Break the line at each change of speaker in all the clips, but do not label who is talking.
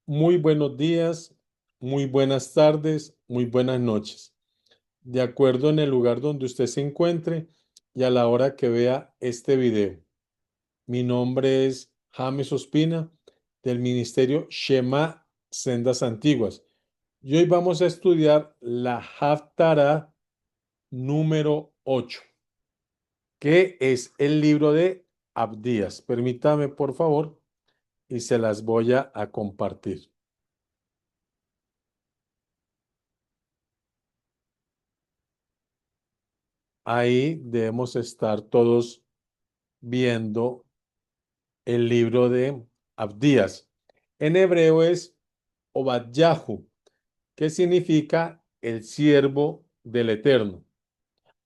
Muy buenos días, muy buenas tardes, muy buenas noches. De acuerdo en el lugar donde usted se encuentre y a la hora que vea este video. Mi nombre es James Ospina del Ministerio Shema Sendas Antiguas. Y hoy vamos a estudiar la Haftarah número 8, que es el libro de Abdías. Permítame, por favor, y se las voy a compartir. Ahí debemos estar todos viendo el libro de Abdías. En hebreo es Obadyahu, que significa el siervo del Eterno.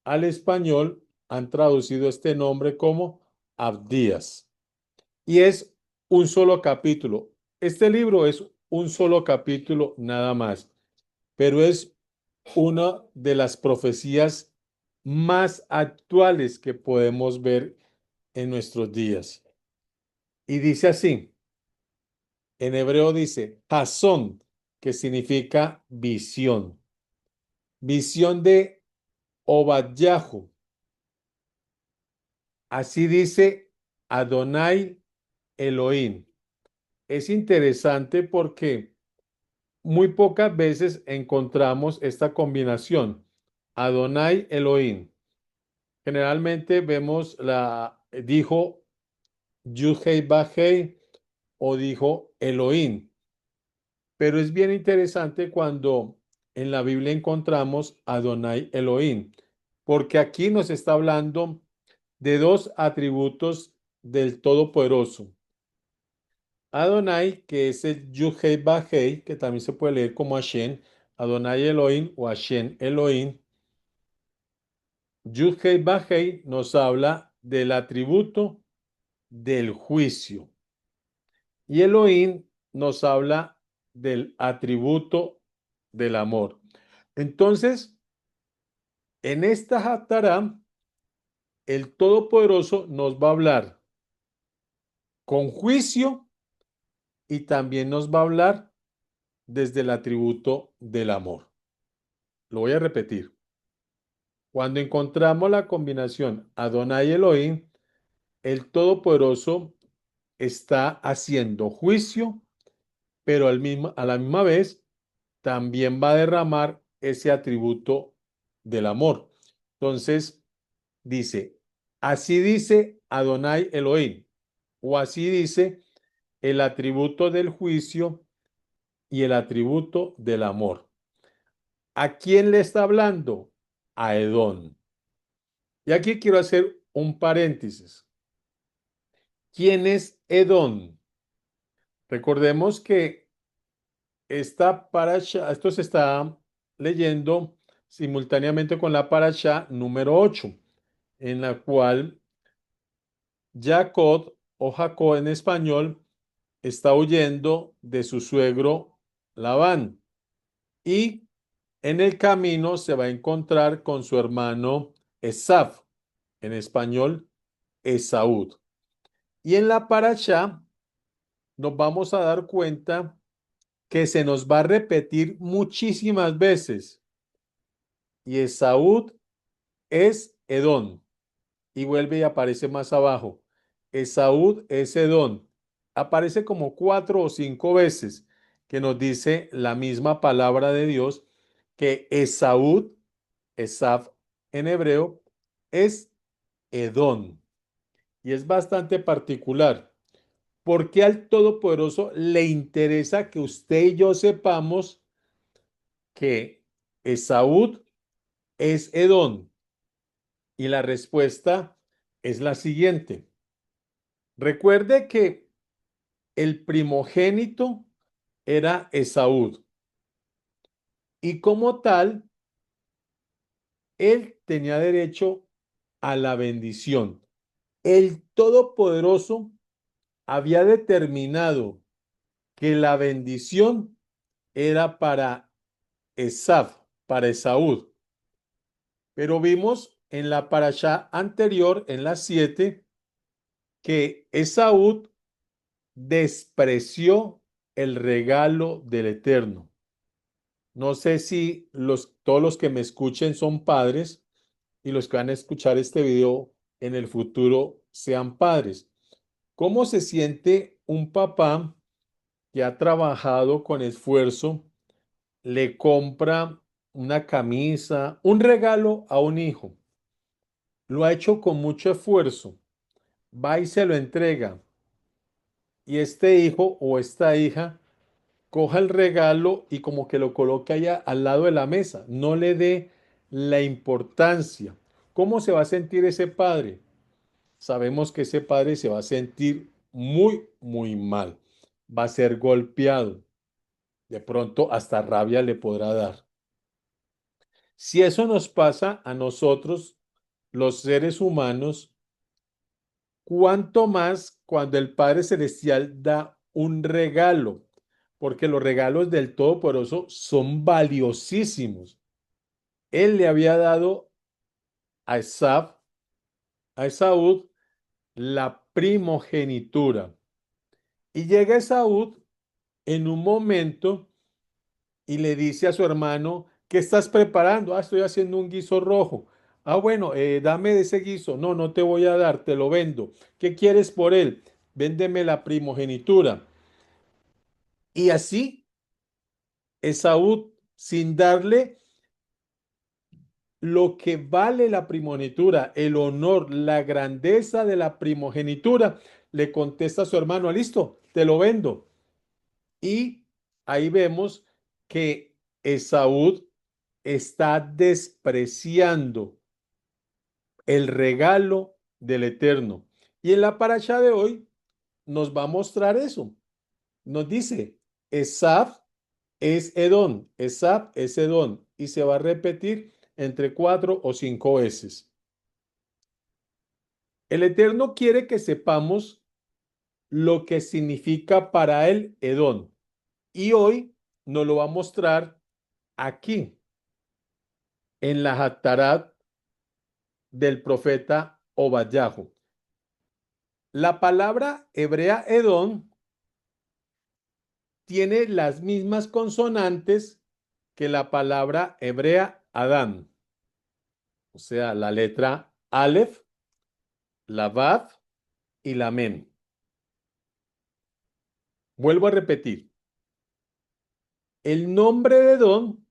Al español han traducido este nombre como Abdías. Y es un solo capítulo. Este libro es un solo capítulo nada más, pero es una de las profecías más actuales que podemos ver en nuestros días. Y dice así, en hebreo dice, Hasón, que significa visión. Visión de Obadyahu. Así dice Adonai Elohim. Es interesante porque muy pocas veces encontramos esta combinación, Adonai Elohim. Generalmente vemos dijo Yud-Hei Vah-Hei o dijo Elohim. Pero es bien interesante cuando en la Biblia encontramos Adonai Elohim, porque aquí nos está hablando de dos atributos del Todopoderoso. Adonai, que es el Yud-Hei Vah-Hei, que también se puede leer como Hashem, Adonai Elohim o Hashem Elohim. Yud-Hei Vah-Hei nos habla del atributo del juicio. Y Elohim nos habla del atributo del amor. Entonces, en esta Haftarah, el Todopoderoso nos va a hablar con juicio y también nos va a hablar desde el atributo del amor. Lo voy a repetir. Cuando encontramos la combinación Adonai Elohim, el Todopoderoso está haciendo juicio, pero a la misma vez también va a derramar ese atributo del amor. Entonces, así dice Adonai Elohim, o así dice el atributo del juicio y el atributo del amor. ¿A quién le está hablando? A Edom. Y aquí quiero hacer un paréntesis. ¿Quién es Edom? Recordemos que esto se está leyendo simultáneamente con la parasha número 8, en la cual Jacob o Jacob en español está huyendo de su suegro Labán y en el camino se va a encontrar con su hermano Esaf, en español Esaú. Y en la parasha nos vamos a dar cuenta que se nos va a repetir muchísimas veces. Y Esaú es Edom. Y vuelve y aparece más abajo. Esaú es Edom. Aparece como 4 o 5 veces que nos dice la misma palabra de Dios que Esaú, Esaf en hebreo, es Edom. Y es bastante particular. Porque al Todopoderoso le interesa que usted y yo sepamos que Esaú es Edom? Y la respuesta es la siguiente. Recuerde que el primogénito era Esaú y como tal, él tenía derecho a la bendición. El Todopoderoso había determinado que la bendición era para Esaf, para Esaú. Pero vimos en la parashá anterior, en la 7, que Esaú despreció el regalo del Eterno. No sé si todos los que me escuchen son padres y los que van a escuchar este video en el futuro sean padres. ¿Cómo se siente un papá que ha trabajado con esfuerzo, le compra una camisa, un regalo a un hijo? Lo ha hecho con mucho esfuerzo, va y se lo entrega, y este hijo o esta hija coja el regalo y como que lo coloque allá al lado de la mesa, no le dé la importancia. ¿Cómo se va a sentir ese padre? Sabemos que ese padre se va a sentir muy, muy mal. Va a ser golpeado. De pronto hasta rabia le podrá dar. Si eso nos pasa a nosotros, los seres humanos, cuánto más cuando el Padre Celestial da un regalo, porque los regalos del Todopoderoso son valiosísimos. Él le había dado a a Esaú, la primogenitura. Y llega Esaú en un momento y le dice a su hermano: ¿qué estás preparando? Ah, estoy haciendo un guiso rojo. Ah, bueno, dame de ese guiso. No, no te voy a dar, te lo vendo. ¿Qué quieres por él? Véndeme la primogenitura. Y así Esaú, sin darle lo que vale la primogenitura, el honor, la grandeza de la primogenitura, le contesta a su hermano: listo, te lo vendo. Y ahí vemos que Esaú está despreciando el regalo del Eterno. Y en la paracha de hoy nos va a mostrar eso. Nos dice: Esaf es Edom, Esaf es Edom, y se va a repetir entre 4 o 5 veces. El Eterno quiere que sepamos lo que significa para él Edom, y hoy nos lo va a mostrar aquí en la Haftará del profeta Obadyahu. La palabra hebrea Edom tiene las mismas consonantes que la palabra hebrea Adán, o sea, la letra Aleph, la Vav y la Men. Vuelvo a repetir, el nombre de Edom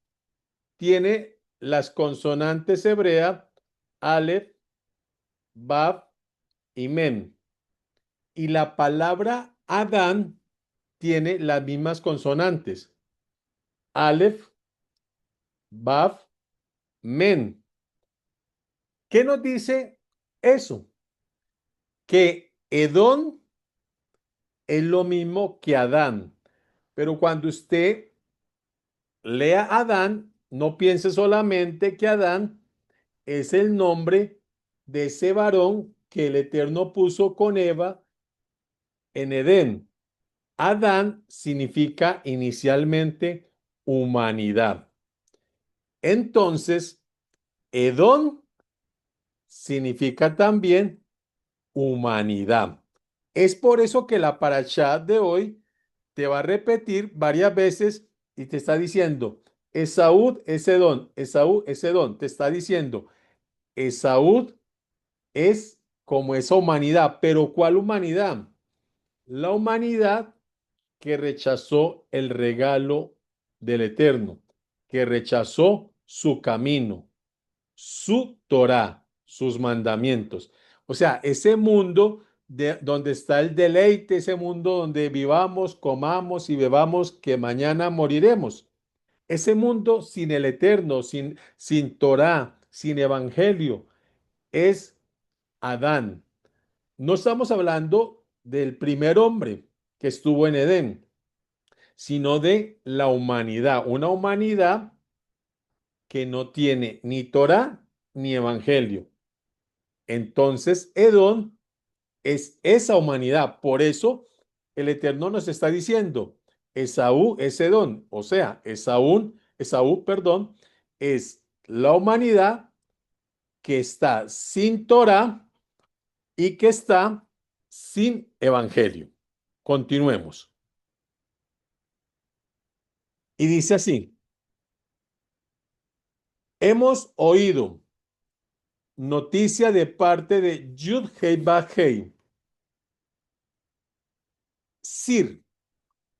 tiene las consonantes hebreas Aleph, Vav y Men. Y la palabra Adán tiene las mismas consonantes Aleph, Vav, Men. ¿Qué nos dice eso? Que Edom es lo mismo que Adán. Pero cuando usted lea Adán, no piense solamente que Adán es el nombre de ese varón que el Eterno puso con Eva en Edén. Adán significa inicialmente humanidad. Entonces, Edom significa también humanidad. Es por eso que la parashá de hoy te va a repetir varias veces y te está diciendo: Esaú es Edom, Esaú es Edom. Te está diciendo: Esaú es como esa humanidad. Pero ¿cuál humanidad? La humanidad que rechazó el regalo del Eterno, que rechazó su camino, su Torah, sus mandamientos. O sea, ese mundo donde está el deleite, ese mundo donde vivamos, comamos y bebamos, que mañana moriremos. Ese mundo sin el Eterno, sin Torah, sin Evangelio, es Adán. No estamos hablando del primer hombre que estuvo en Edén, sino de la humanidad, una humanidad que no tiene ni Torah ni Evangelio. Entonces, Edom es esa humanidad. Por eso el Eterno nos está diciendo: Esaú es Edom, o sea, Esaú, perdón, es la humanidad que está sin Torah y que está sin Evangelio. Continuemos. Y dice así, hemos oído noticia de parte de Yud-Hei Baj-Hei, Sir,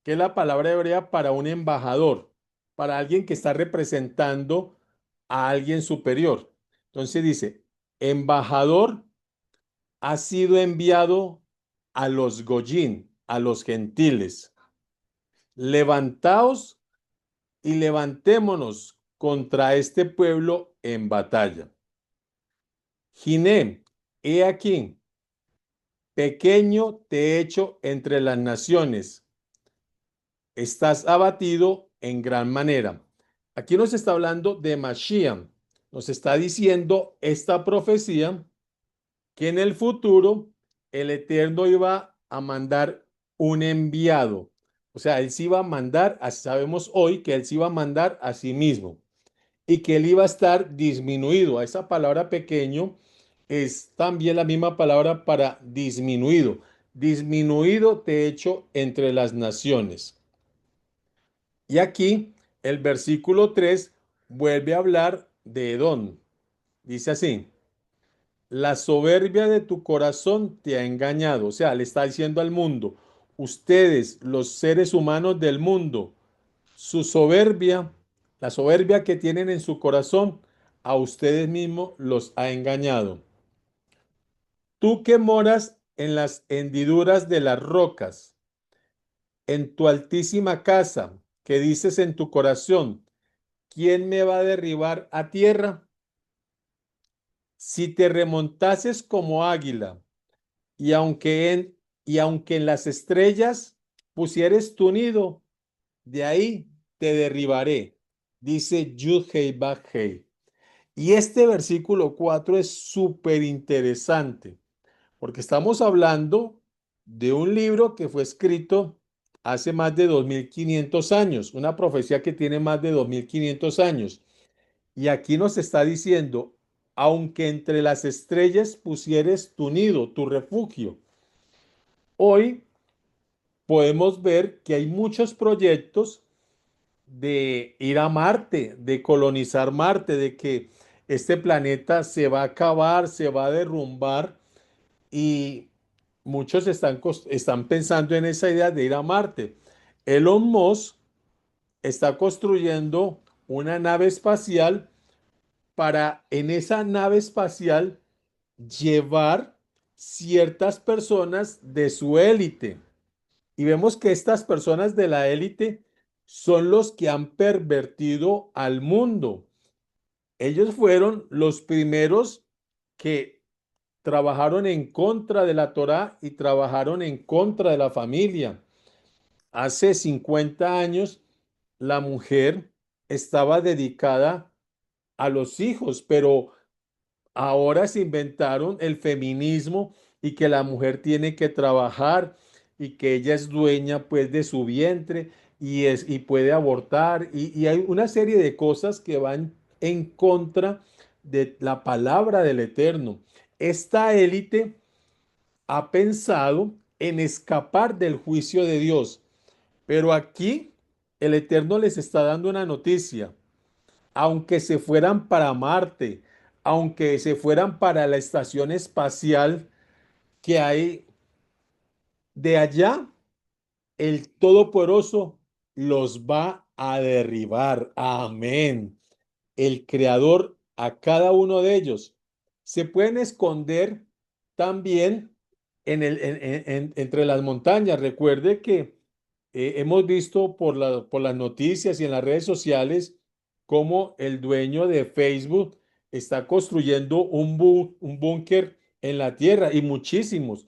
que es la palabra hebrea para un embajador, para alguien que está representando a alguien superior. Entonces dice, embajador ha sido enviado a los Goyín, a los gentiles. Levantaos y levantémonos contra este pueblo en batalla. Giné, he aquí, pequeño te he hecho entre las naciones, estás abatido en gran manera. Aquí nos está hablando de Mashiach, nos está diciendo esta profecía que en el futuro el Eterno iba a mandar un enviado. O sea, él se iba a mandar, sabemos hoy que él se iba a mandar a sí mismo y que él iba a estar disminuido. A esa palabra pequeño es también la misma palabra para disminuido. Disminuido te he hecho entre las naciones. Y aquí el versículo 3 vuelve a hablar de Edom. Dice así, la soberbia de tu corazón te ha engañado. O sea, le está diciendo al mundo, ustedes, los seres humanos del mundo, su soberbia, la soberbia que tienen en su corazón, a ustedes mismos los ha engañado. Tú que moras en las hendiduras de las rocas, en tu altísima casa, que dices en tu corazón, ¿quién me va a derribar a tierra? Si te remontases como águila, y aunque en las estrellas pusieres tu nido, de ahí te derribaré, dice Yud-Hei Baj-Hei. Y este versículo 4 es súper interesante, porque estamos hablando de un libro que fue escrito hace más de 2500 años, una profecía que tiene más de 2500 años. Y aquí nos está diciendo, aunque entre las estrellas pusieres tu nido, tu refugio. Hoy podemos ver que hay muchos proyectos de ir a Marte, de colonizar Marte, de que este planeta se va a acabar, se va a derrumbar y muchos están pensando en esa idea de ir a Marte. Elon Musk está construyendo una nave espacial para en esa nave espacial llevar ciertas personas de su élite. Y vemos que estas personas de la élite son los que han pervertido al mundo. Ellos fueron los primeros que trabajaron en contra de la Torá y trabajaron en contra de la familia. Hace 50 años, la mujer estaba dedicada a los hijos, pero ahora se inventaron el feminismo y que la mujer tiene que trabajar y que ella es dueña pues de su vientre y puede abortar y hay una serie de cosas que van en contra de la palabra del Eterno. Esta élite ha pensado en escapar del juicio de Dios, pero aquí el Eterno les está dando una noticia. Aunque se fueran para Marte, aunque se fueran para la estación espacial que hay de allá, el Todopoderoso los va a derribar. Amén. El Creador a cada uno de ellos. Se pueden esconder también entre las montañas. Recuerde que hemos visto por las noticias y en las redes sociales cómo el dueño de Facebook está construyendo un búnker en la tierra y muchísimos.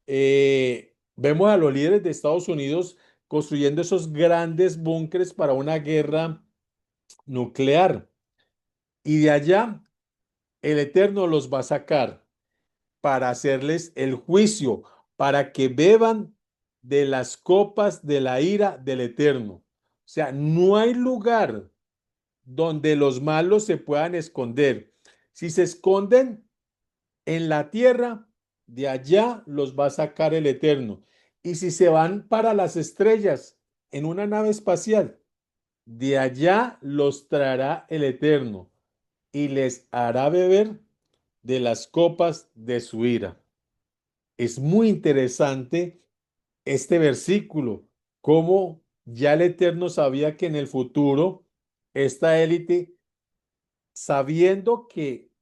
Vemos a los líderes de Estados Unidos construyendo esos grandes búnkeres para una guerra nuclear. Y de allá el Eterno los va a sacar para hacerles el juicio, para que beban de las copas de la ira del Eterno. O sea, no hay lugar donde los malos se puedan esconder. Si se esconden en la tierra, de allá los va a sacar el Eterno. Y si se van para las estrellas en una nave espacial, De allá los traerá el Eterno y les hará beber de las copas de su ira. Es muy interesante este versículo, cómo ya el Eterno sabía que en el futuro esta élite, sabiendo que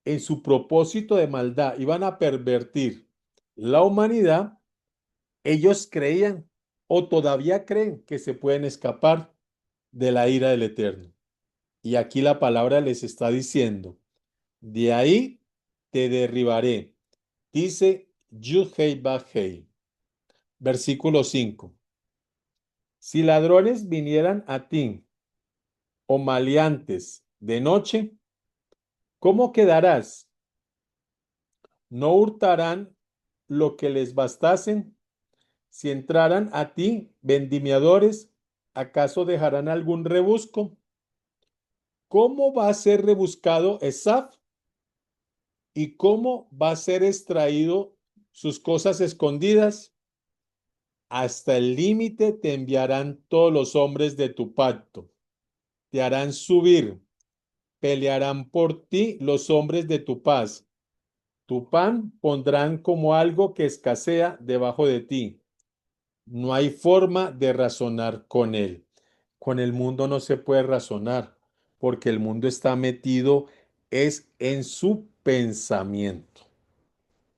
en su propósito de maldad iban a pervertir la humanidad, ellos creían o todavía creen que se pueden escapar de la ira del Eterno. Y aquí la palabra les está diciendo, de ahí te derribaré. Dice Yud-Hei Vah-Hei, versículo 5. Si ladrones vinieran a ti o maleantes de noche, ¿cómo quedarás? ¿No hurtarán lo que les bastasen? Si entraran a ti vendimiadores, ¿acaso dejarán algún rebusco? ¿Cómo va a ser rebuscado Esaf? ¿Y cómo va a ser extraído sus cosas escondidas? Hasta el límite te enviarán todos los hombres de tu pacto. Te harán subir, pelearán por ti los hombres de tu paz. Tu pan pondrán como algo que escasea debajo de ti. No hay forma de razonar con él. Con el mundo no se puede razonar, porque el mundo está metido es en su pensamiento,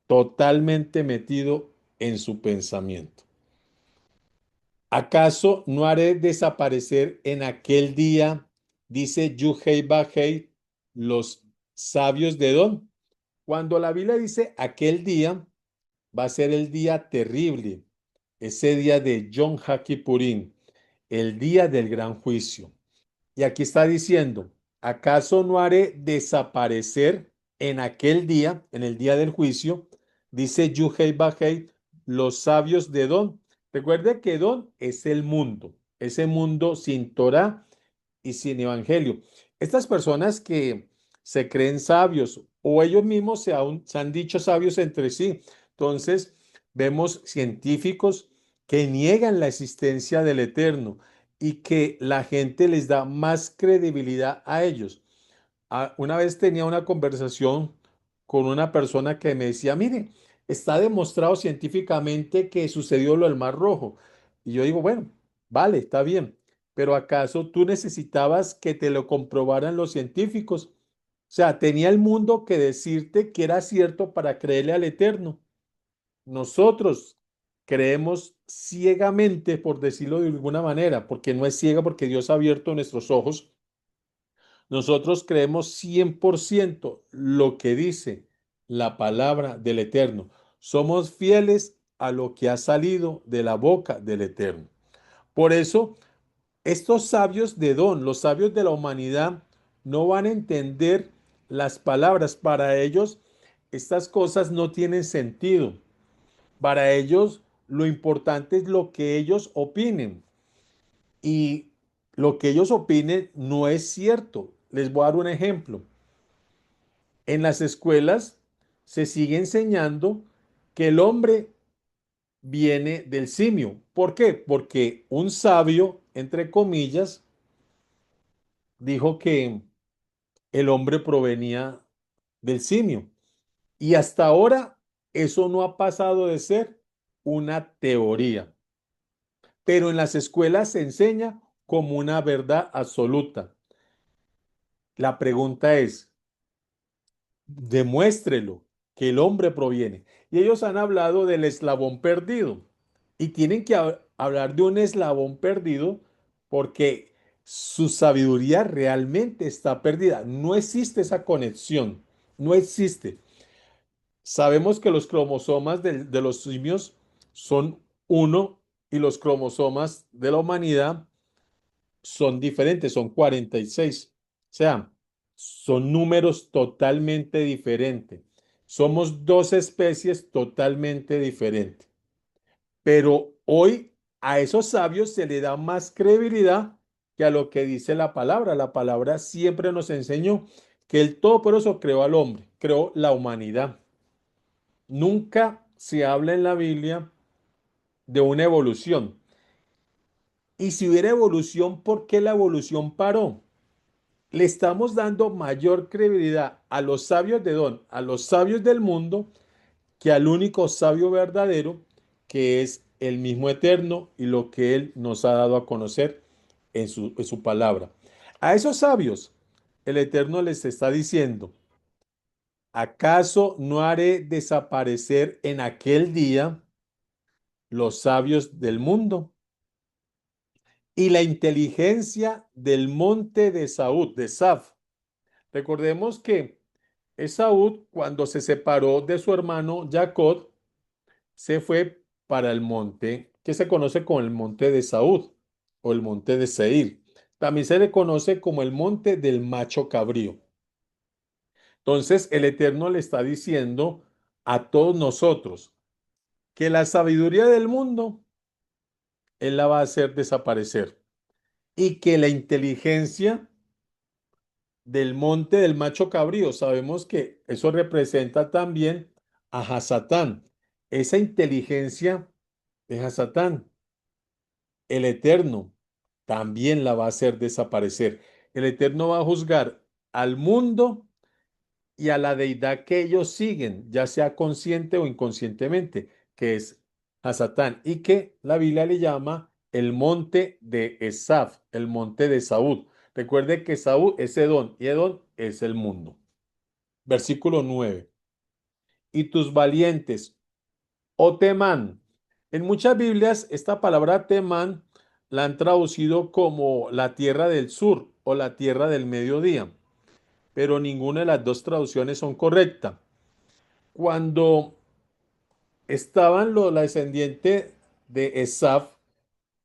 totalmente metido en su pensamiento. ¿Acaso no haré desaparecer en aquel día, dice Yuhei Bajei, los sabios de Edom? Cuando la Biblia dice aquel día, va a ser el día terrible, ese día de Yom HaKippurim, el día del gran juicio. Y aquí está diciendo, ¿acaso no haré desaparecer en aquel día, en el día del juicio? Dice Yuhei Bajei, los sabios de Edom. Recuerde que Edom es el mundo, ese mundo sin Torah y sin evangelio. Estas personas que se creen sabios o ellos mismos se han dicho sabios entre sí. Entonces, vemos científicos que niegan la existencia del Eterno y que la gente les da más credibilidad a ellos. Una vez tenía una conversación con una persona que me decía, mire, está demostrado científicamente que sucedió lo del Mar Rojo. Y yo digo, bueno, vale, está bien, pero ¿acaso tú necesitabas que te lo comprobaran los científicos? O sea, tenía el mundo que decirte que era cierto para creerle al Eterno. Nosotros creemos ciegamente, por decirlo de alguna manera, porque no es ciega, porque Dios ha abierto nuestros ojos. Nosotros creemos 100% lo que dice la palabra del Eterno. Somos fieles a lo que ha salido de la boca del Eterno. Por eso, estos sabios de Don, los sabios de la humanidad, no van a entender las palabras. Para ellos, estas cosas no tienen sentido. Para ellos, lo importante es lo que ellos opinen. Y lo que ellos opinen no es cierto. Les voy a dar un ejemplo. En las escuelas se sigue enseñando que el hombre viene del simio. ¿Por qué? Porque un sabio, entre comillas, dijo que el hombre provenía del simio. Y hasta ahora eso no ha pasado de ser una teoría. Pero en las escuelas se enseña como una verdad absoluta. La pregunta es, demuéstrelo que el hombre proviene. Y ellos han hablado del eslabón perdido. Y tienen que hablar de un eslabón perdido porque su sabiduría realmente está perdida. No existe esa conexión. No existe. Sabemos que los cromosomas de los simios son uno y los cromosomas de la humanidad son diferentes, son 46. O sea, son números totalmente diferentes. Somos dos especies totalmente diferentes. Pero hoy a esos sabios se le da más credibilidad que a lo que dice la palabra. La palabra siempre nos enseñó que el Todopoderoso creó al hombre, creó la humanidad. Nunca se habla en la Biblia de una evolución. Y si hubiera evolución, ¿por qué la evolución paró? Le estamos dando mayor credibilidad a los sabios de Don, a los sabios del mundo, que al único sabio verdadero, que es el mismo eterno y lo que Él nos ha dado a conocer en su palabra. A esos sabios, el eterno les está diciendo, ¿acaso no haré desaparecer en aquel día los sabios del mundo y la inteligencia del monte de Saúd, de Saf? Recordemos que Esaú, cuando se separó de su hermano Jacob, se fue para el monte que se conoce como el monte de Saúd o el monte de Seir. También se le conoce como el monte del macho cabrío. Entonces, el Eterno le está diciendo a todos nosotros que la sabiduría del mundo Él la va a hacer desaparecer y que la inteligencia del monte del macho cabrío, sabemos que eso representa también a Hasatán. Esa inteligencia de Hasatán, el Eterno, también la va a hacer desaparecer. El Eterno va a juzgar al mundo y a la deidad que ellos siguen, ya sea consciente o inconscientemente, que es Hasatán, y que la Biblia le llama el monte de Esaf, el monte de Saúl. Recuerde que Saúl es Edón y Edón es el mundo. Versículo 9. Y tus valientes, oh Temán. En muchas Biblias, esta palabra Temán la han traducido como la tierra del sur o la tierra del mediodía, pero ninguna de las dos traducciones son correctas. Cuando estaban los la descendiente de Esaf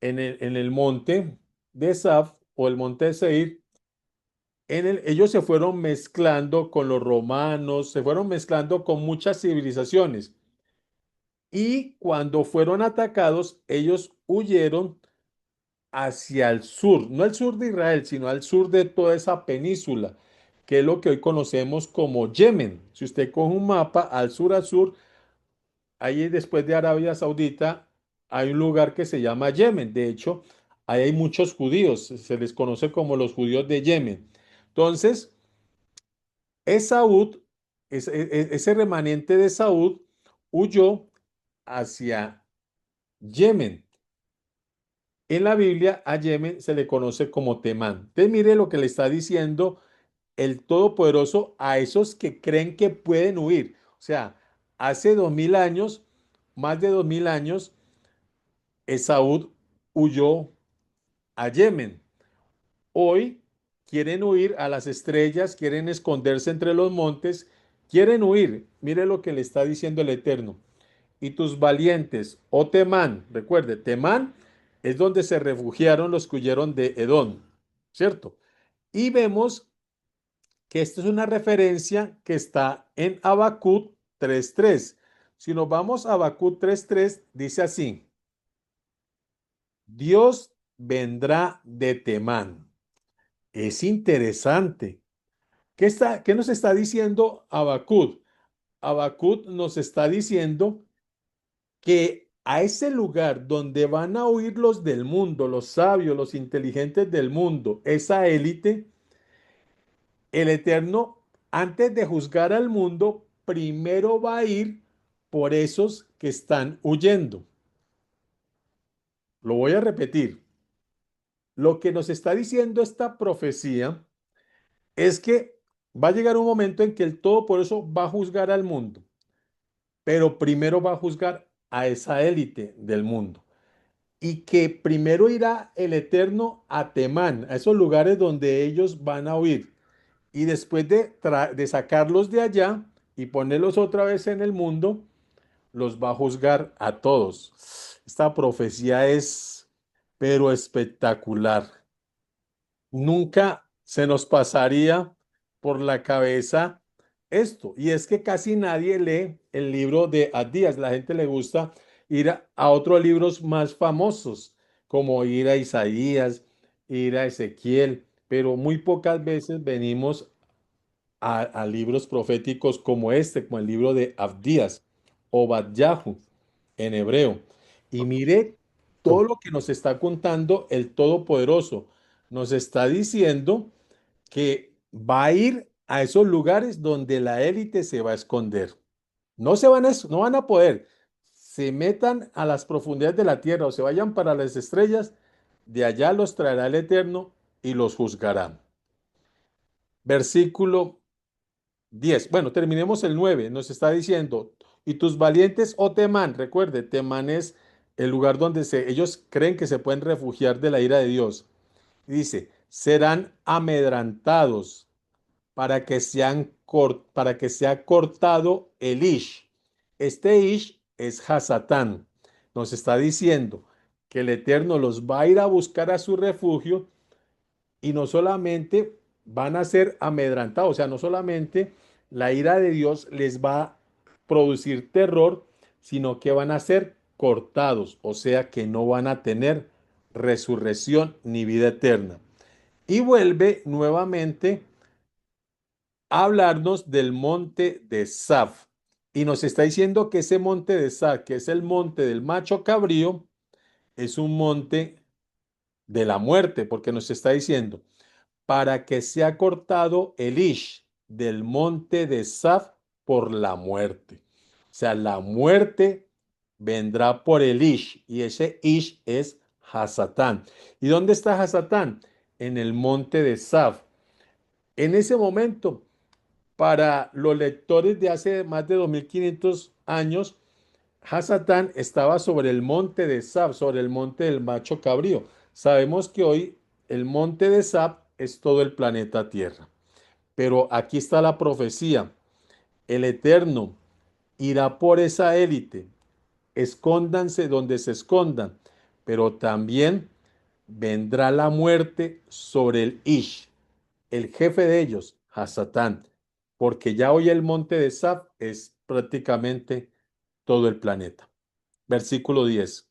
en el monte de Esaf o el monte de Seir, ellos se fueron mezclando con los romanos, se fueron mezclando con muchas civilizaciones. Y cuando fueron atacados, ellos huyeron hacia el sur, no el sur de Israel, sino al sur de toda esa península, que es lo que hoy conocemos como Yemen. Si usted coge un mapa al sur, ahí después de Arabia Saudita hay un lugar que se llama Yemen. De hecho, ahí hay muchos judíos, se les conoce como los judíos de Yemen. Entonces, Esaú, ese remanente de Saúd, huyó hacia Yemen. En la Biblia a Yemen se le conoce como Temán. Entonces mire lo que le está diciendo el Todopoderoso a esos que creen que pueden huir. O sea, hace 2000 años, más de 2000 años, Esaú huyó a Yemen. Hoy quieren huir a las estrellas, quieren esconderse entre los montes, quieren huir. Mire lo que le está diciendo el Eterno. Y tus valientes, oh Temán, recuerde, Temán es donde se refugiaron los que huyeron de Edom, ¿cierto? Y vemos que esto es una referencia que está en Habacuc 3:3. Si nos vamos a Habacuc 3:3, dice así: Dios vendrá de Temán. Es interesante. ¿Qué nos está diciendo Habacuc? Habacuc nos está diciendo que a ese lugar donde van a huir los del mundo, los sabios, los inteligentes del mundo, esa élite, el Eterno, antes de juzgar al mundo, primero va a ir por esos que están huyendo. Lo voy a repetir. Lo que nos está diciendo esta profecía es que va a llegar un momento en que el Todopoderoso va a juzgar al mundo, pero primero va a juzgar a esa élite del mundo. Y que primero irá el Eterno a Temán, a esos lugares donde ellos van a huir. Y después de sacarlos de allá y ponerlos otra vez en el mundo, los va a juzgar a todos. Esta profecía es, pero espectacular. Nunca se nos pasaría por la cabeza esto. Y es que casi nadie lee el libro de Abdías. La gente le gusta ir a otros libros más famosos, como ir a Isaías, ir a Ezequiel, pero muy pocas veces venimos a libros proféticos como este, como el libro de Abdías o Bad en hebreo. Y mire todo lo que nos está contando el Todopoderoso. Nos está diciendo que va a ir a esos lugares donde la élite se va a esconder. No van a poder. Se metan a las profundidades de la tierra o se vayan para las estrellas, de allá los traerá el Eterno y los juzgará. Versículo 10. Bueno, terminemos el 9. Nos está diciendo, y tus valientes, oh Temán, recuerde, Temán es el lugar donde ellos creen que se pueden refugiar de la ira de Dios. Dice, serán amedrantados para que sea cortado el Ish. Este Ish es Hasatán. Nos está diciendo que el Eterno los va a ir a buscar a su refugio y no solamente van a ser amedrantados, o sea, no solamente la ira de Dios les va a producir terror, sino que van a ser cortados, o sea, que no van a tener resurrección ni vida eterna. Y vuelve nuevamente a hablarnos del monte de Saf. Y nos está diciendo que ese monte de Saf, que es el monte del macho cabrío, es un monte de la muerte, porque nos está diciendo, para que sea cortado el Ish del monte de Saf por la muerte. O sea, la muerte vendrá por el Ish, y ese Ish es Hasatán. ¿Y dónde está Hasatán? En el monte de Saf. En ese momento, para los lectores de hace más de 2500 años, Hasatán estaba sobre el monte de Sab, sobre el monte del macho cabrío. Sabemos que hoy el monte de Sab es todo el planeta Tierra. Pero aquí está la profecía. El Eterno irá por esa élite. Escóndanse donde se escondan. Pero también vendrá la muerte sobre el Ish, el jefe de ellos, Hasatán, porque ya hoy el monte de Saf es prácticamente todo el planeta. Versículo 10.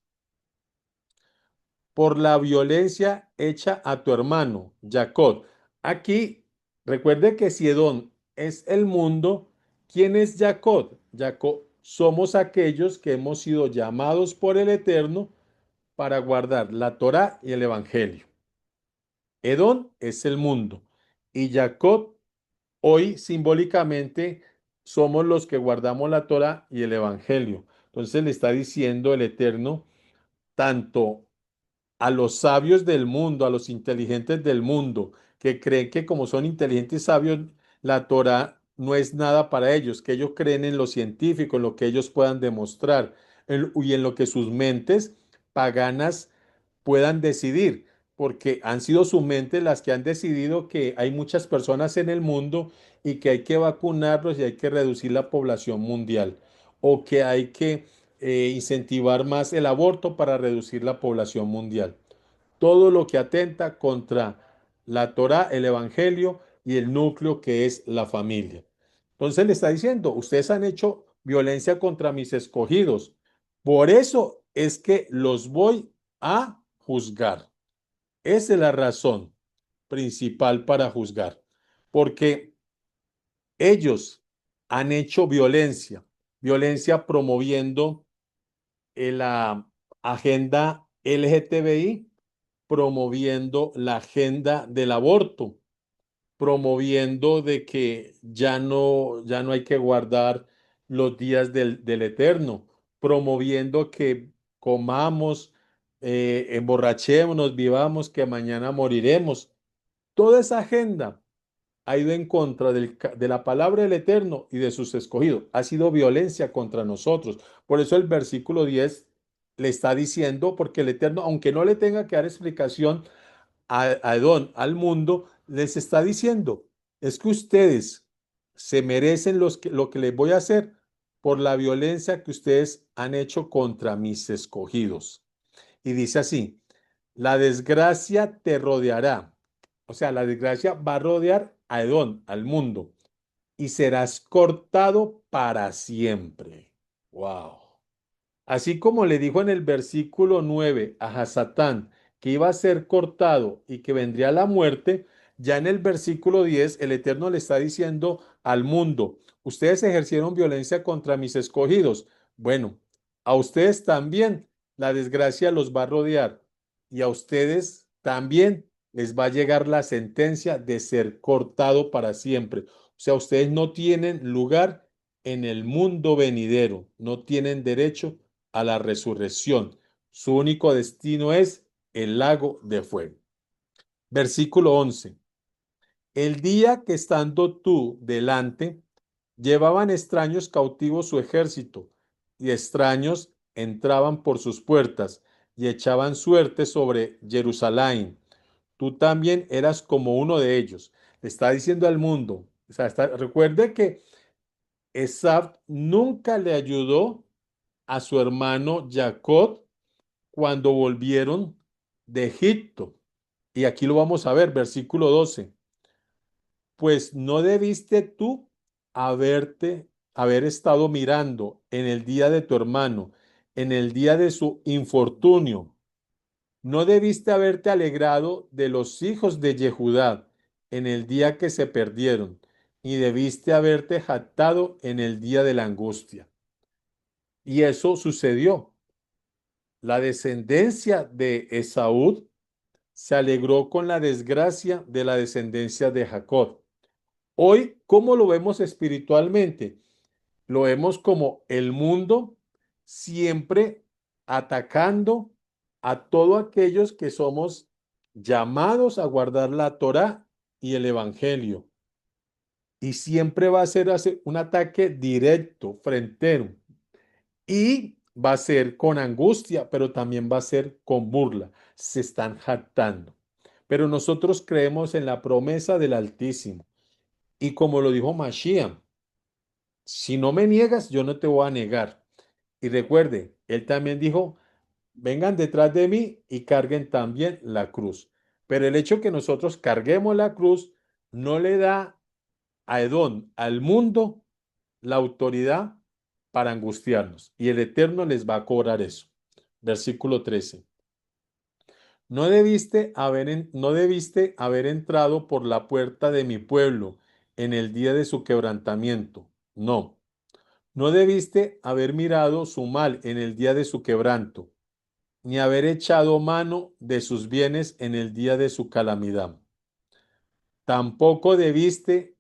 Por la violencia hecha a tu hermano, Jacob. Aquí, recuerde que si Edom es el mundo, ¿quién es Jacob? Jacob somos aquellos que hemos sido llamados por el Eterno para guardar la Torá y el Evangelio. Edom es el mundo y Jacob hoy simbólicamente somos los que guardamos la Torá y el Evangelio. Entonces le está diciendo el Eterno tanto a los sabios del mundo, a los inteligentes del mundo, que creen que como son inteligentes y sabios, la Torá no es nada para ellos, que ellos creen en lo científico, en lo que ellos puedan demostrar y en lo que sus mentes paganas puedan decidir, porque han sido sus mentes las que han decidido que hay muchas personas en el mundo y que hay que vacunarlos y hay que reducir la población mundial, o que hay que incentivar más el aborto para reducir la población mundial. Todo lo que atenta contra la Torá, el Evangelio y el núcleo que es la familia. Entonces le está diciendo, ustedes han hecho violencia contra mis escogidos. Por eso es que los voy a juzgar. Esa es la razón principal para juzgar. Porque ellos han hecho violencia, violencia promoviendo la agenda LGTBI, promoviendo la agenda del aborto, promoviendo de que ya no hay que guardar los días del Eterno, promoviendo que comamos, emborrachémonos, vivamos, que mañana moriremos. Toda esa agenda ha ido en contra de la palabra del Eterno y de sus escogidos. Ha sido violencia contra nosotros. Por eso el versículo 10 le está diciendo, porque el Eterno, aunque no le tenga que dar explicación a Edom, al mundo, les está diciendo, es que ustedes se merecen lo que les voy a hacer por la violencia que ustedes han hecho contra mis escogidos. Y dice así, la desgracia te rodeará. O sea, la desgracia va a rodear a Edom, al mundo, y serás cortado para siempre. Wow. Así como le dijo en el versículo 9 a Hasatán que iba a ser cortado y que vendría la muerte, ya en el versículo 10 el Eterno le está diciendo al mundo, ustedes ejercieron violencia contra mis escogidos. Bueno, a ustedes también la desgracia los va a rodear y a ustedes también les va a llegar la sentencia de ser cortado para siempre. O sea, ustedes no tienen lugar en el mundo venidero, no tienen derecho a la resurrección. Su único destino es el lago de fuego. Versículo 11. El día que estando tú delante, llevaban extraños cautivos su ejército, y extraños entraban por sus puertas y echaban suerte sobre Jerusalén. Tú también eras como uno de ellos. Le está diciendo al mundo. O sea, recuerde que Esaf nunca le ayudó a su hermano Jacob cuando volvieron de Egipto. Y aquí lo vamos a ver, versículo 12. Pues no debiste tú haber estado mirando en el día de tu hermano, en el día de su infortunio. No debiste haberte alegrado de los hijos de Jehudá en el día que se perdieron, y debiste haberte jactado en el día de la angustia. Y eso sucedió. La descendencia de Esaú se alegró con la desgracia de la descendencia de Jacob. Hoy, ¿cómo lo vemos espiritualmente? Lo vemos como el mundo siempre atacando a todos aquellos que somos llamados a guardar la Torá y el Evangelio. Y siempre va a ser un ataque directo, frentero. Y va a ser con angustia, pero también va a ser con burla. Se están jactando. Pero nosotros creemos en la promesa del Altísimo. Y como lo dijo Mashiach, si no me niegas, yo no te voy a negar. Y recuerde, él también dijo, vengan detrás de mí y carguen también la cruz. Pero el hecho que nosotros carguemos la cruz no le da a Edom, al mundo, la autoridad para angustiarnos. Y el Eterno les va a cobrar eso. Versículo 13. No debiste haber entrado por la puerta de mi pueblo en el día de su quebrantamiento. No. No debiste haber mirado su mal en el día de su quebranto, ni haber echado mano de sus bienes en el día de su calamidad. Tampoco debiste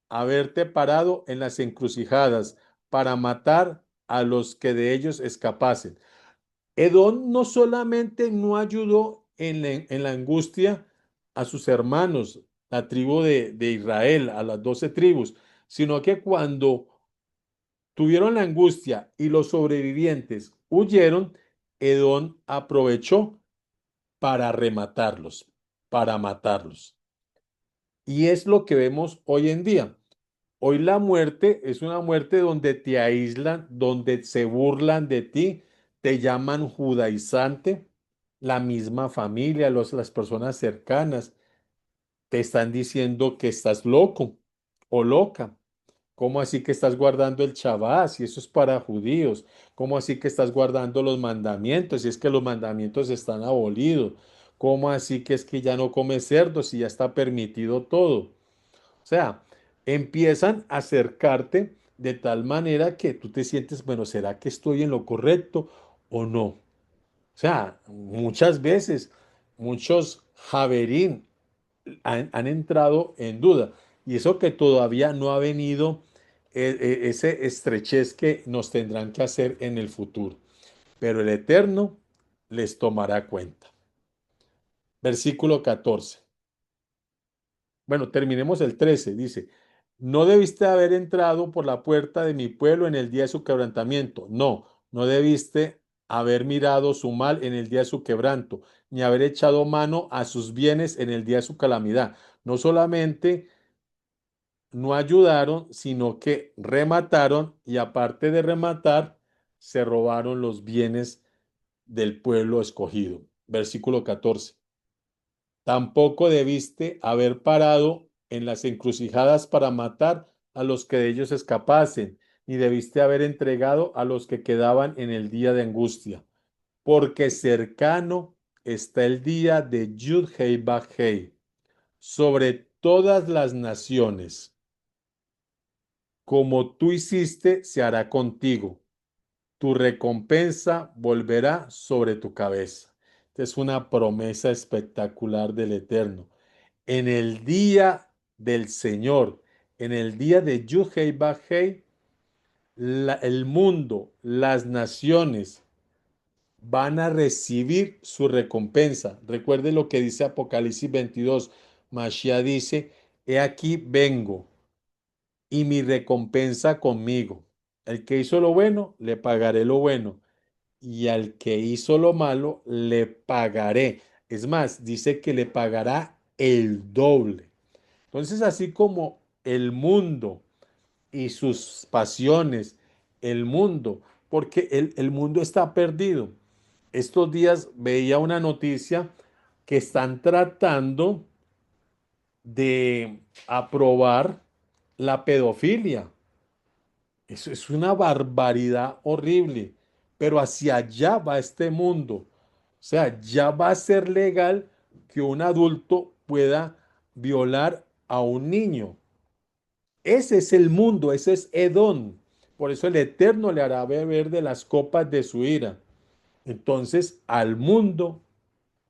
haberte parado en las encrucijadas para matar a los que de ellos escapasen. Edom no solamente no ayudó en la angustia a sus hermanos, la tribu de Israel, a las 12 tribus, sino que cuando tuvieron la angustia y los sobrevivientes huyeron, Edom aprovechó para rematarlos, para matarlos. Y es lo que vemos hoy en día. Hoy la muerte es una muerte donde te aíslan, donde se burlan de ti, te llaman judaizante, la misma familia, las personas cercanas, te están diciendo que estás loco o loca. ¿Cómo así que estás guardando el Shabbat si eso es para judíos? ¿Cómo así que estás guardando los mandamientos si es que los mandamientos están abolidos? ¿Cómo así que es que ya no comes cerdo si ya está permitido todo? O sea, empiezan a acercarte de tal manera que tú te sientes, bueno, ¿será que estoy en lo correcto o no? O sea, muchas veces, muchos Javerín han entrado en duda. Y eso que todavía no ha venido ese estrechez que nos tendrán que hacer en el futuro. Pero el Eterno les tomará cuenta. Versículo 14. Bueno, terminemos el 13. Dice, no debiste haber entrado por la puerta de mi pueblo en el día de su quebrantamiento. No, no debiste haber mirado su mal en el día de su quebranto, ni haber echado mano a sus bienes en el día de su calamidad. No solamente no ayudaron, sino que remataron y aparte de rematar, se robaron los bienes del pueblo escogido. Versículo 14. Tampoco debiste haber parado en las encrucijadas para matar a los que de ellos escapasen, ni debiste haber entregado a los que quedaban en el día de angustia, porque cercano está el día de Yud Hei Baj Hei sobre todas las naciones. Como tú hiciste, se hará contigo. tu recompensa volverá sobre tu cabeza. Esta es una promesa espectacular del Eterno. En el día del Señor, en el día de Yuhei Bajei, el mundo, las naciones van a recibir su recompensa. Recuerde lo que dice Apocalipsis 22. Mashiach dice, he aquí vengo y mi recompensa conmigo. El que hizo lo bueno, le pagaré lo bueno. Y al que hizo lo malo, le pagaré. Es más, dice que le pagará el doble. Entonces, así como el mundo y sus pasiones, el mundo, porque el mundo está perdido. Estos días veía una noticia que están tratando de aprobar la pedofilia. Eso es una barbaridad horrible, pero hacia allá va este mundo. O sea, ya va a ser legal que un adulto pueda violar a un niño. Ese es el mundo, ese es Edom. Por eso el Eterno le hará beber de las copas de su ira. Entonces, al mundo,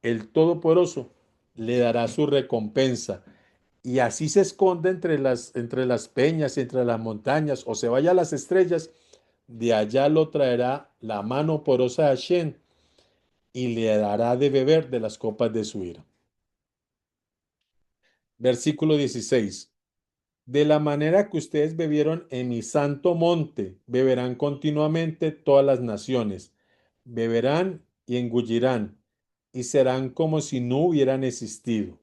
el Todopoderoso le dará su recompensa. Y así se esconde entre las peñas, entre las montañas, o se vaya a las estrellas, de allá lo traerá la mano porosa de Hashem y le dará de beber de las copas de su ira. Versículo 16. De la manera que ustedes bebieron en mi santo monte, beberán continuamente todas las naciones. Beberán y engullirán, y serán como si no hubieran existido.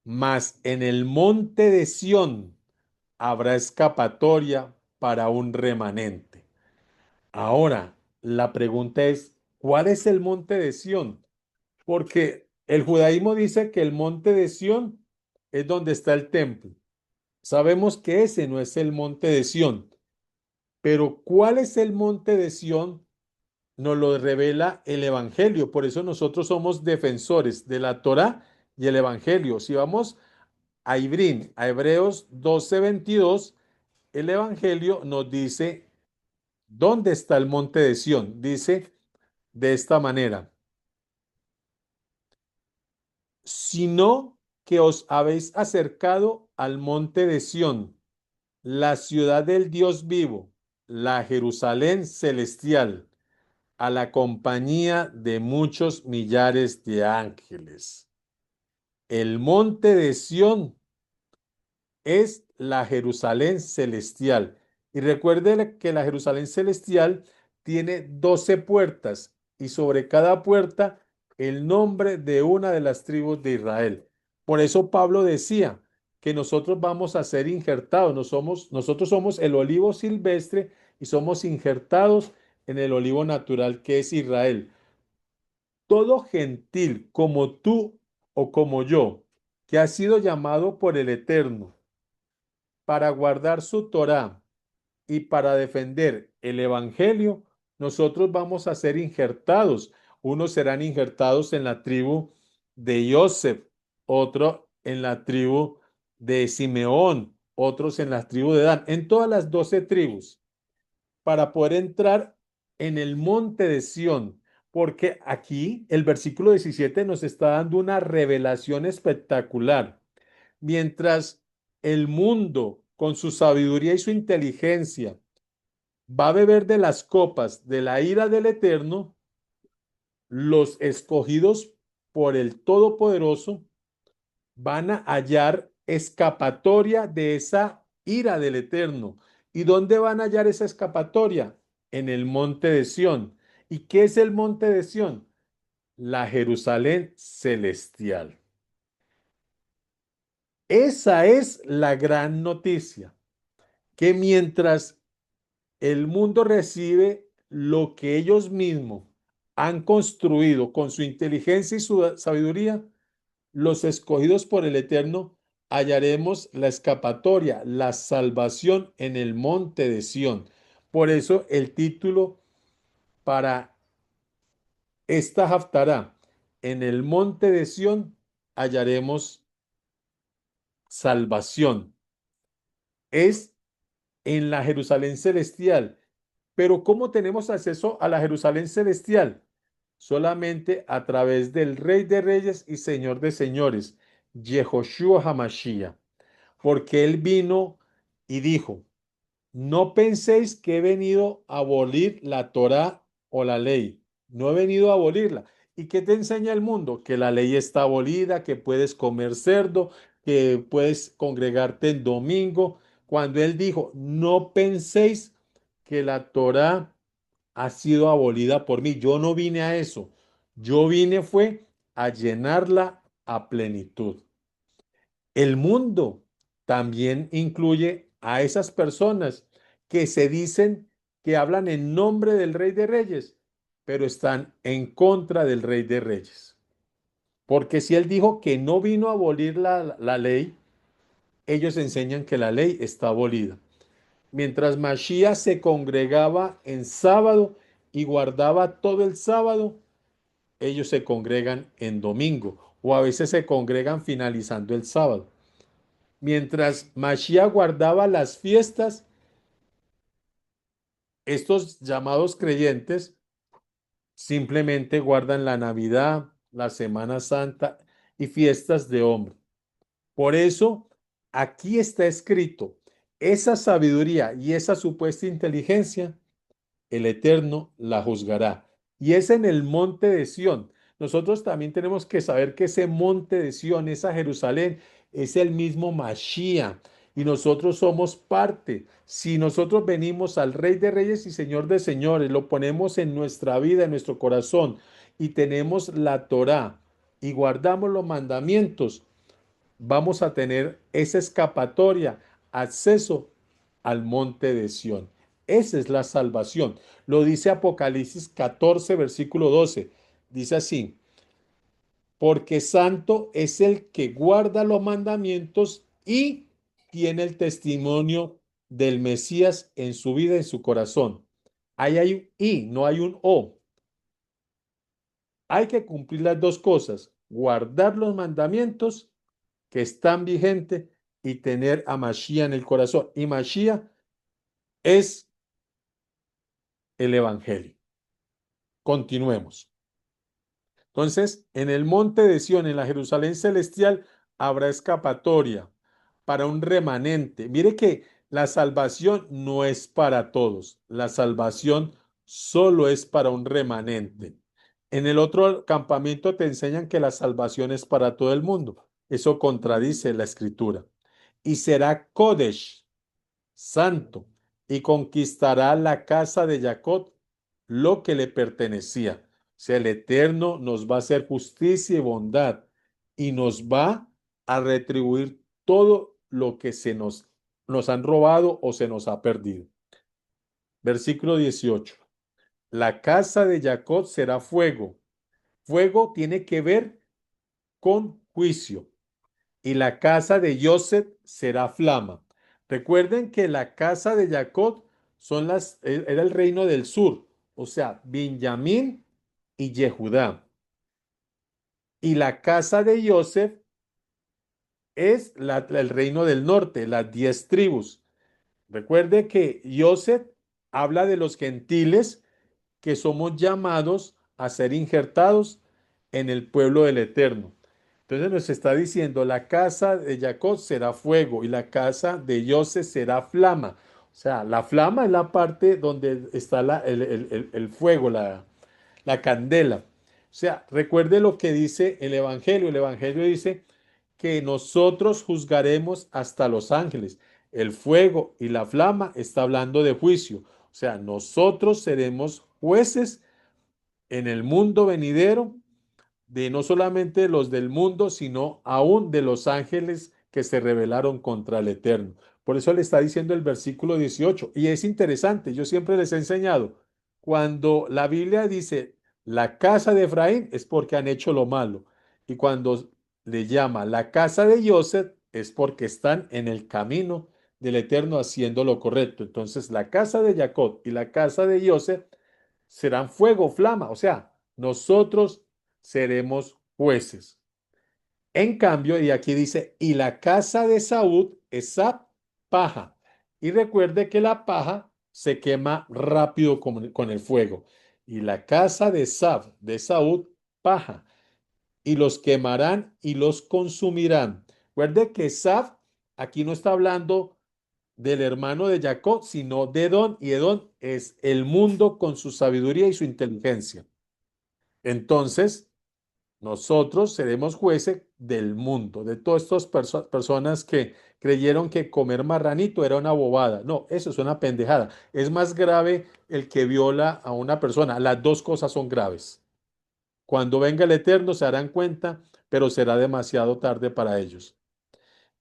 Mas en el monte de Sión habrá escapatoria para un remanente. Ahora, la pregunta es, ¿cuál es el monte de Sión? Porque el judaísmo dice que el monte de Sión es donde está el templo. Sabemos que ese no es el monte de Sión, pero ¿cuál es el monte de Sión? Nos lo revela el Evangelio. Por eso nosotros somos defensores de la Torá y el Evangelio. Si vamos a Ibrín, a Hebreos 12:22, el Evangelio nos dice dónde está el monte de Sión. Dice de esta manera, sino que os habéis acercado al monte de Sión, la ciudad del Dios vivo, la Jerusalén celestial, a la compañía de muchos millares de ángeles. El monte de Sión es la Jerusalén celestial. Y recuerde que la Jerusalén celestial tiene 12 puertas y sobre cada puerta el nombre de una de las tribus de Israel. Por eso Pablo decía que nosotros vamos a ser injertados. Nosotros somos el olivo silvestre y somos injertados en el olivo natural que es Israel. Todo gentil como tú o como yo, que ha sido llamado por el Eterno para guardar su Torá y para defender el Evangelio, nosotros vamos a ser injertados. Unos serán injertados en la tribu de Joseph, otro en la tribu de Simeón, otros en la tribu de Dan, en todas las 12 tribus, para poder entrar en el monte de Sión, porque aquí el versículo 17 nos está dando una revelación espectacular. Mientras el mundo, con su sabiduría y su inteligencia, va a beber de las copas de la ira del Eterno, los escogidos por el Todopoderoso van a hallar escapatoria de esa ira del Eterno. ¿Y dónde van a hallar esa escapatoria? En el monte de Sión. ¿Y qué es el monte de Sión? La Jerusalén celestial. Esa es la gran noticia, que mientras el mundo recibe lo que ellos mismos han construido con su inteligencia y su sabiduría, los escogidos por el Eterno hallaremos la escapatoria, la salvación en el monte de Sión. Por eso el título para esta haftará, en el monte de Sión hallaremos salvación. Es en la Jerusalén celestial, Pero ¿cómo tenemos acceso a la Jerusalén celestial? Solamente a través del Rey de Reyes y Señor de Señores, Yehoshua HaMashiach, porque él vino y dijo: no penséis que he venido a abolir la Torá o la ley. No he venido a abolirla. ¿Y qué te enseña el mundo? Que la ley está abolida, que puedes comer cerdo, que puedes congregarte en domingo. Cuando él dijo: no penséis que la Torá ha sido abolida por mí. Yo no vine a eso. Yo vine fue a llenarla a plenitud. El mundo también incluye a esas personas que se dicen que hablan en nombre del Rey de Reyes, pero están en contra del Rey de Reyes. Porque si él dijo que no vino a abolir la ley, ellos enseñan que la ley está abolida. Mientras Mashiach se congregaba en sábado y guardaba todo el sábado, ellos se congregan en domingo o a veces se congregan finalizando el sábado. Mientras Mashiach guardaba las fiestas, estos llamados creyentes simplemente guardan la Navidad, la Semana Santa y fiestas de hombre. Por eso, aquí está escrito: esa sabiduría y esa supuesta inteligencia el Eterno la juzgará. Y es en el monte de Sión. Nosotros también tenemos que saber que ese monte de Sión, esa Jerusalén, es el mismo Mashiach. Y nosotros somos parte. Si nosotros venimos al Rey de Reyes y Señor de Señores, lo ponemos en nuestra vida, en nuestro corazón, y tenemos la Torá y guardamos los mandamientos, vamos a tener esa escapatoria, acceso al monte de Sión. Esa es la salvación. Lo dice Apocalipsis 14, versículo 12. Dice así: porque santo es el que guarda los mandamientos y tiene el testimonio del Mesías en su vida, en su corazón. Ahí hay un I, no hay un O. Hay que cumplir las dos cosas: guardar los mandamientos que están vigentes y tener a Mashiach en el corazón. Y Mashiach es el Evangelio. Continuemos. Entonces, en el monte de Sión, en la Jerusalén celestial, habrá escapatoria para un remanente. Mire que la salvación no es para todos. La salvación solo es para un remanente. En el otro campamento te enseñan que la salvación es para todo el mundo. Eso contradice la escritura. Y será Kodesh, santo, y conquistará la casa de Jacob lo que le pertenecía. O sea, el Eterno nos va a hacer justicia y bondad y nos va a retribuir todo lo que nos han robado o se nos ha perdido. Versículo 18. La casa de Jacob será fuego. Fuego tiene que ver con juicio. Y la casa de Joseph será flama. Recuerden que la casa de Jacob era el reino del sur, o sea, Benjamín y Yehudá. Y la casa de Joseph es el reino del norte, las 10 tribus. Recuerde que Joseph habla de los gentiles que somos llamados a ser injertados en el pueblo del Eterno. Entonces nos está diciendo: la casa de Jacob será fuego y la casa de José será flama. O sea, la flama es la parte donde está el fuego, la candela. O sea, recuerde lo que dice el Evangelio. El Evangelio dice que nosotros juzgaremos hasta los ángeles. El fuego y la flama está hablando de juicio. O sea, nosotros seremos jueces en el mundo venidero, de no solamente los del mundo, sino aún de los ángeles que se rebelaron contra el Eterno. Por eso le está diciendo el versículo 18. Y es interesante, yo siempre les he enseñado, cuando la Biblia dice la casa de Efraín es porque han hecho lo malo. Y cuando le llama la casa de Joseph es porque están en el camino del Eterno haciendo lo correcto. Entonces la casa de Jacob y la casa de Joseph serán fuego, flama. O sea, nosotros seremos jueces. En cambio, y aquí dice: y la casa de Saúl es paja. Y recuerde que la paja se quema rápido con el fuego. Y la casa de Sab, de Saúl, paja, y los quemarán y los consumirán. Recuerde que Sab aquí no está hablando del hermano de Jacob, sino de Edom, y Edom es el mundo con su sabiduría y su inteligencia. Entonces, nosotros seremos jueces del mundo, de todas estas personas que creyeron que comer marranito era una bobada. No, eso es una pendejada. Es más grave el que viola a una persona. Las dos cosas son graves. Cuando venga el Eterno se darán cuenta, pero será demasiado tarde para ellos.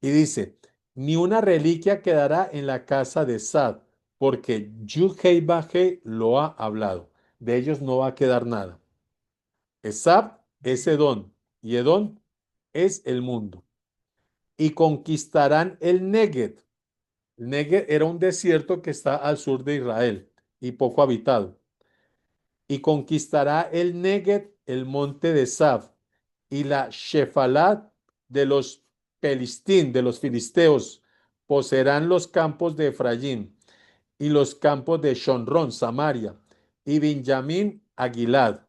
Y dice, ni una reliquia quedará en la casa de Sad, porque Yud-Hei Baj-Hei lo ha hablado. De ellos no va a quedar nada. Esab es Edom y Edom es el mundo. Y conquistarán el Negev. El Negev era un desierto que está al sur de Israel y poco habitado. Y conquistará el Negev, el monte de Sab, y la Shefalat de los Pelistín, de los filisteos, poseerán los campos de Efraín y los campos de Shonrón, Samaria, y Benjamín, Agilad.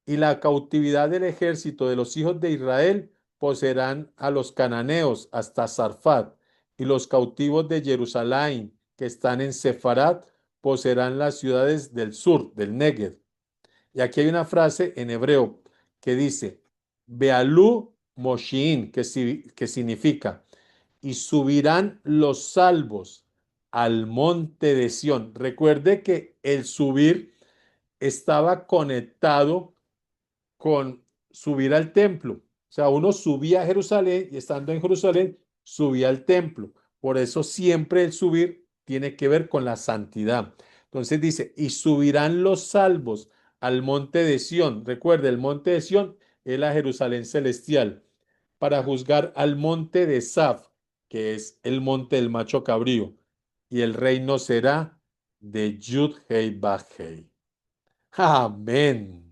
Y la cautividad del ejército de los hijos de Israel poseerán a los cananeos hasta Sarfat, y los cautivos de Jerusalén que están en Sefarat poseerán las ciudades del sur, del Negev. Y aquí hay una frase en hebreo que dice, Bealú Moshiin, que significa, y subirán los salvos al monte de Sión. Recuerde que el subir estaba conectado con subir al templo. O sea, uno subía a Jerusalén y estando en Jerusalén, subía al templo. Por eso siempre el subir tiene que ver con la santidad. Entonces dice, y subirán los salvos al monte de Sión. Recuerde, el monte de Sión es la Jerusalén celestial, para juzgar al monte de Saf, que es el monte del macho cabrío. Y el reino será de Yud Hei Baj Hei. Amén.